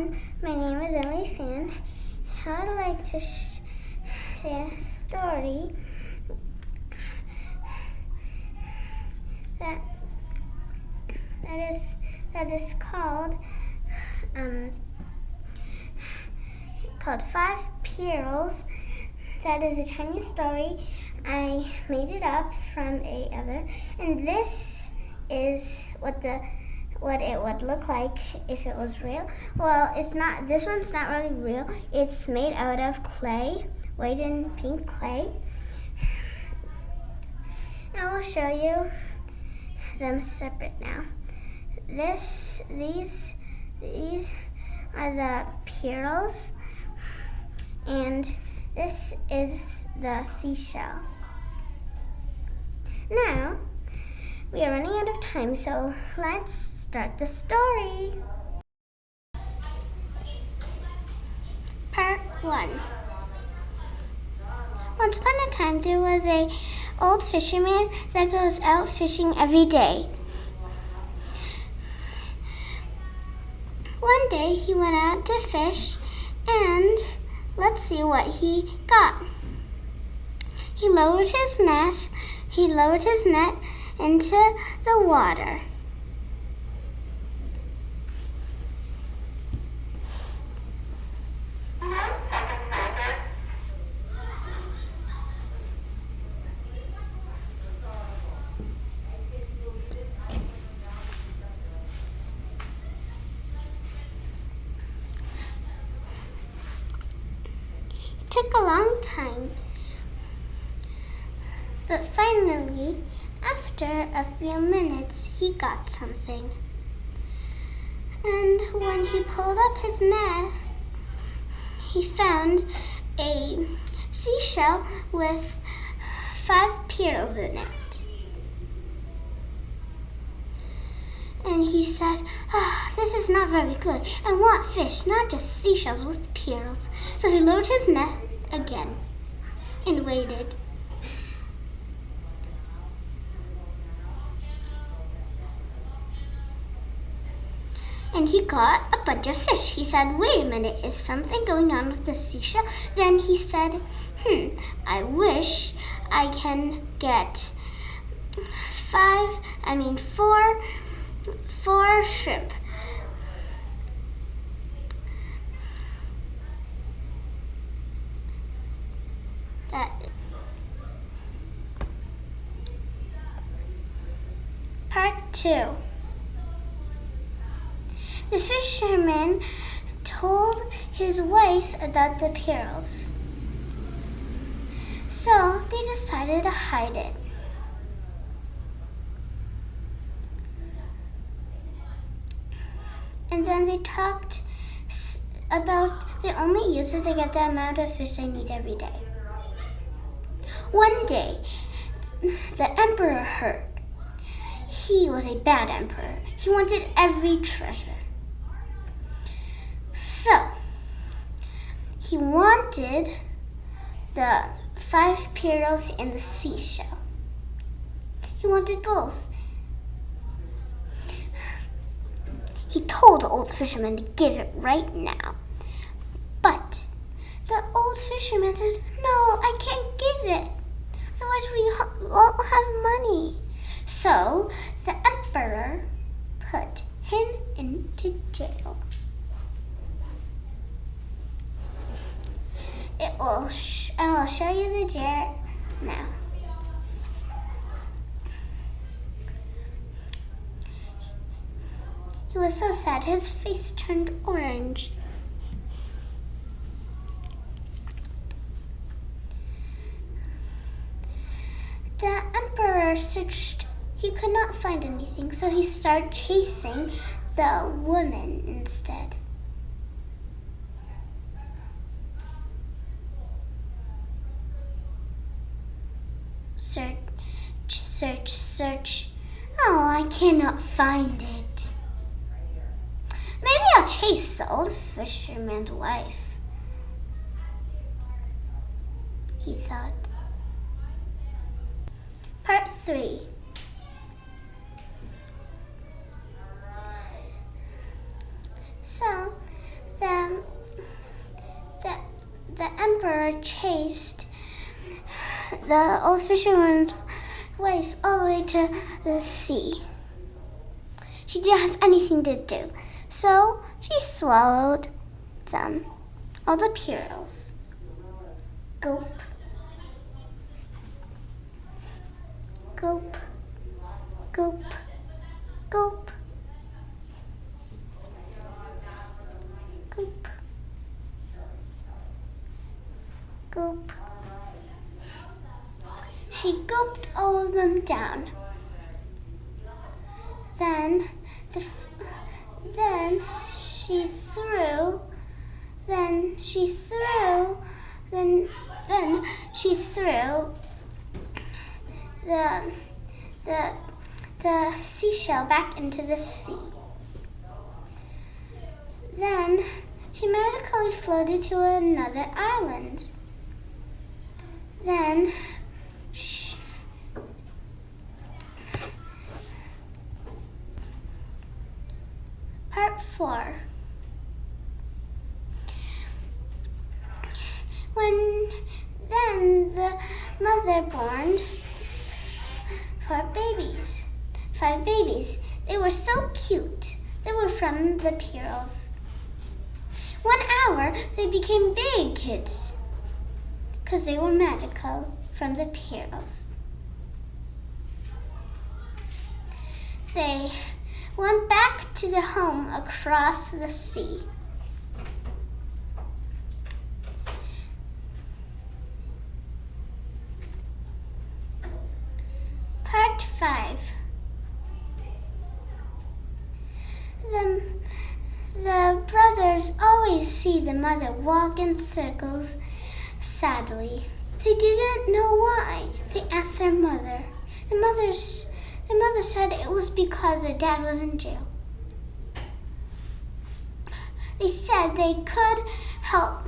everyone, my name is Emily Fan. I would like to say a story that is called Five Pearls. That is a Chinese story. I made it up from and this is what it would look like if it was real. Well, it's not. This one's not really real. It's made out of clay, white and pink clay. I will show you them separate now. These are the pearls, and this is the seashell. Now, we are running out of time, so let's start the story. Part 1. Once upon a time, there was an old fisherman that goes out fishing every day. One day, he went out to fish, and let's see what he got. He lowered his net into the water. It took a long time, but finally, after a few minutes, he got something. And when he pulled up his net, he found a seashell with 5 pearls in it. And he said, this is not very good. I want fish, not just seashells with pearls. So he lowered his net again and waited. And he caught a bunch of fish. He said, wait a minute, is something going on with the seashell? Then he said, I wish I can get 4 shrimp. Part 2. The fisherman told his wife about the pearls, so they decided to hide it. And then they talked about they only use it to get the amount of fish they need every day. One day, the emperor heard. He was a bad emperor. He wanted every treasure. So, he wanted the 5 pearls and the seashell. He wanted both. He told the old fisherman to give it right now. But the old fisherman said, no, I can't give it. Otherwise we won't have money. So the emperor put him into jail. I will show you the jail now. He was so sad, his face turned orange. The emperor searched. He could not find anything, so he started chasing the woman instead. Search. Oh, I cannot find it. Maybe I'll chase the old fisherman's wife, he thought. Part 3. So the emperor chased the old fisherman's wife all the way to the sea. She didn't have anything to do, so she swallowed them, all the pearls. Gulp. Gulp. Gulp. Gulp. Gulp. Gulp. She gulped all of them down. Then she threw the seashell back into the sea. Then she magically floated to another island. Then Part 4. Then the mother born 5 babies. They were so cute. They were from the pearls. 1 hour, they became big kids because they were magical from the pearls. They went back to their home across the sea. Part 5. The brothers always see the mother walk in circles sadly. They didn't know why. They asked their mother. The mother said it was because their dad was in jail. They said they could help.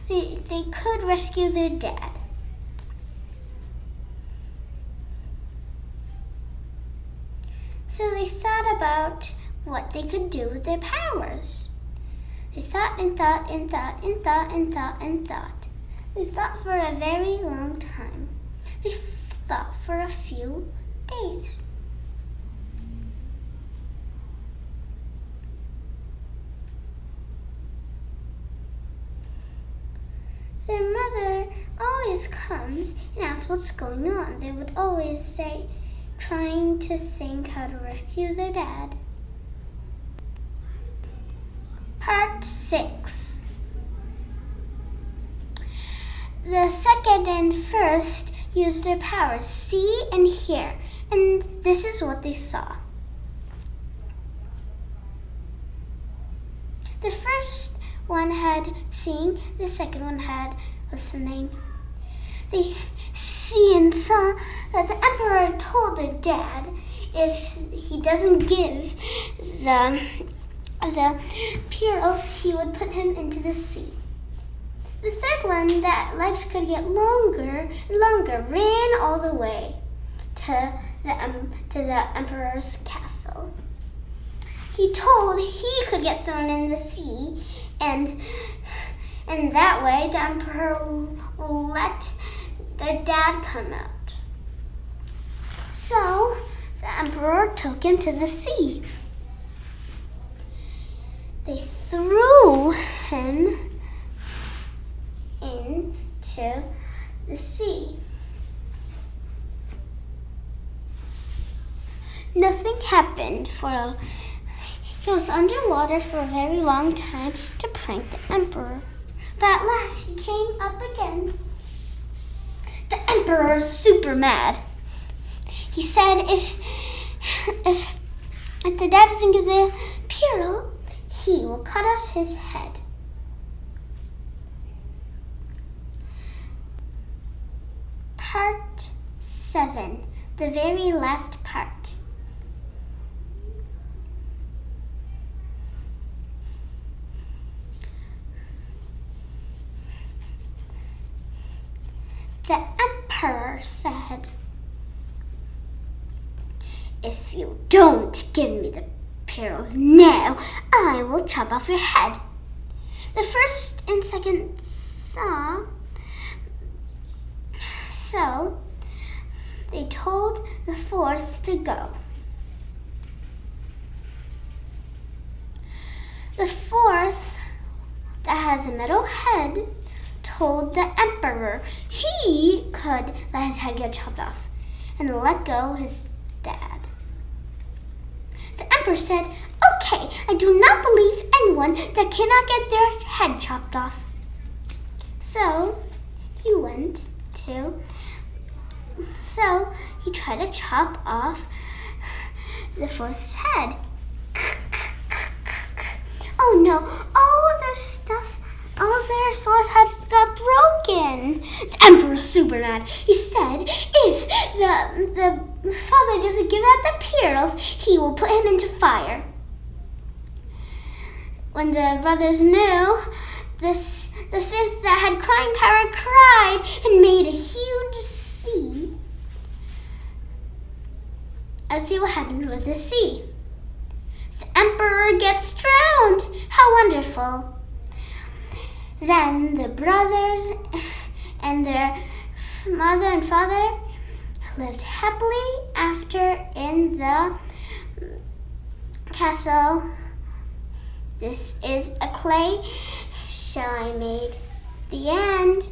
They could rescue their dad. So they thought about what they could do with their powers. They thought and thought and thought and thought and thought and thought. They thought for a very long time. They thought for a few days. Their mother always comes and asks what's going on. They would always say, trying to think how to rescue their dad. Part 6. The second and first used their powers, see and hear, and this is what they saw. The first one had seeing, the second one had listening. They see and saw that the emperor told their dad if he doesn't give the pearls, he would put him into the sea. The third one, that legs could get longer and longer, ran all the way to the emperor's castle. He told he could get thrown in the sea, and that way the emperor will let their dad come out. So the emperor took him to the sea. They threw him into the sea. Nothing happened he was underwater for a very long time to prank the emperor. But at last he came up again. The emperor is super mad. He said if the dad doesn't give the pearl, he will cut off his head. Part 7, the very last part. The emperor said, "If you don't give me the pearls now, I will chop off your head." The first and second saw. So they told the fourth to go. The fourth, that has a metal head, told the emperor he could let his head get chopped off and let go his dad. The emperor said, "Okay, I do not believe anyone that cannot get their head chopped off." So he tried to chop off the fourth's head. Oh no, all their swords had got broken. The emperor was super mad. He said if the father doesn't give out the pearls, he will put him into fire. When the brothers knew, the fifth that had crying power cried and made a huge sea. Let's see what happened with the sea. The emperor gets drowned. How wonderful. Then the brothers and their mother and father lived happily after in the castle. This is a clay shell I made. The end.